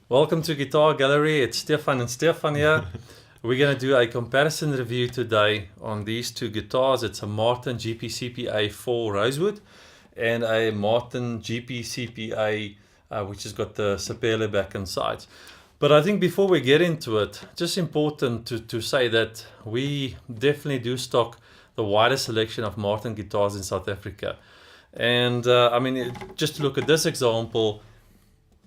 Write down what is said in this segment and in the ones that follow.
Welcome to Guitar Gallery. It's Stefan and Stefan here. We're going to do a comparison review today on these two guitars. It's a Martin GPCPA4 Rosewood and a Martin GPCPA which has got the sapele back and sides. But I think before we get into it, just important to say that we definitely do stock the widest selection of Martin guitars in South Africa. And I mean, just to look at this example,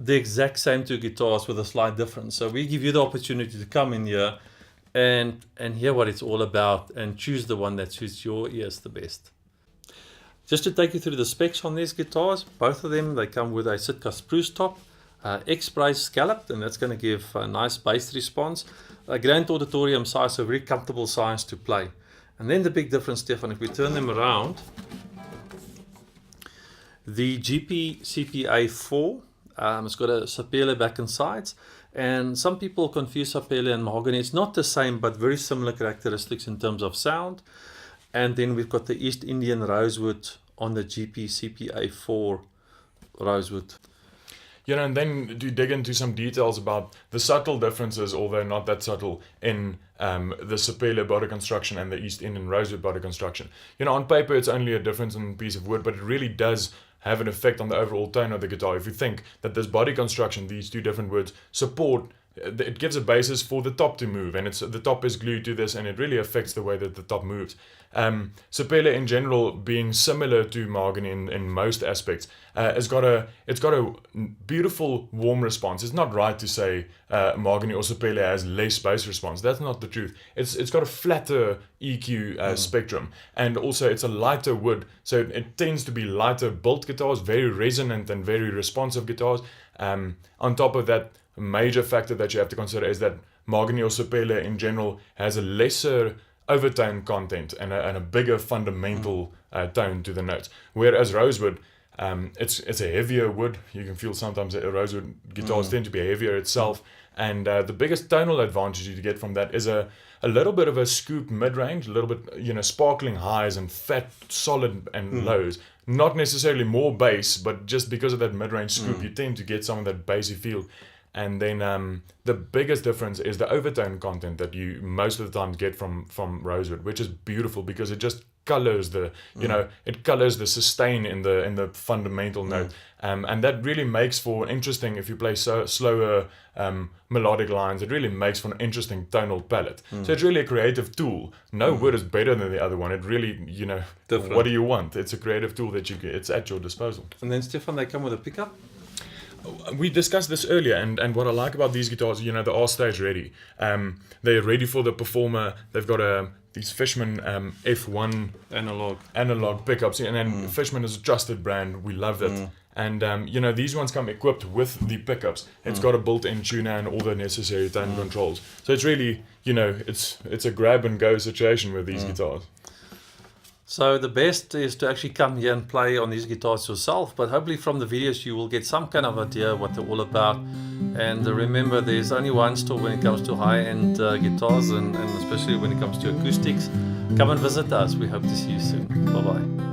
the exact same two guitars with a slight difference. So we give you the opportunity to come in here and hear what it's all about and choose the one that suits your ears the best. Just to take you through the specs on these guitars, both of them, they come with a Sitka spruce top, X-brace scalloped, and that's going to give a nice bass response, a grand auditorium size, so very comfortable size to play. And then the big difference, Stefan, if we turn them around, the GPCPA4, it's got a sapele back and sides, and some people confuse sapele and mahogany. It's not the same, but very similar characteristics in terms of sound. And then we've got the East Indian rosewood on the GPCPA4 rosewood. You know, and then to dig into some details about the subtle differences, although not that subtle, in the sapele body construction and the East Indian rosewood body construction. You know, on paper it's only a difference in a piece of wood, but it really does have an effect on the overall tone of the guitar. If you think that this body construction, these two different woods, support, it gives a basis for the top to move, and the top is glued to this, and it really affects the way that the top moves. Sapele in general, being similar to mahogany in most aspects, it's got a beautiful warm response. It's not right to say mahogany or sapele has less bass response. That's not the truth. It's got a flatter EQ spectrum, and also it's a lighter wood, so it tends to be lighter built guitars, very resonant and very responsive guitars. On top of that, major factor that you have to consider is that mahogany or sapele in general has a lesser overtone content and a bigger fundamental tone to the notes. Whereas rosewood, it's a heavier wood. You can feel sometimes that rosewood guitars tend to be heavier itself. And the biggest tonal advantage you get from that is a little bit of a scoop mid-range, a little bit, sparkling highs and fat, solid and lows. Not necessarily more bass, but just because of that mid-range scoop, you tend to get some of that bassy feel. And then the biggest difference is the overtone content that you most of the time get from rosewood, which is beautiful because it just colors the it colors the sustain in the fundamental note, and that really makes for interesting, if you play slower melodic lines, it really makes for an interesting tonal palette. So it's really a creative tool. No wood is better than the other one. It really, Different. what do you want? It's a creative tool that it's at your disposal. And then Stefan, they come with a pickup. We discussed this earlier, and what I like about these guitars, they are stage ready. They're ready for the performer. They've got these Fishman F1 analog pickups, and then Fishman is a trusted brand. We love it. And these ones come equipped with the pickups. It's got a built-in tuner and all the necessary tone controls. So it's really, it's a grab and go situation with these guitars. So the best is to actually come here and play on these guitars yourself, but hopefully from the videos you will get some kind of idea what they're all about. And remember, there's only one store when it comes to high-end guitars, and especially when it comes to acoustics. Come and visit us. We hope to see you soon. Bye-bye.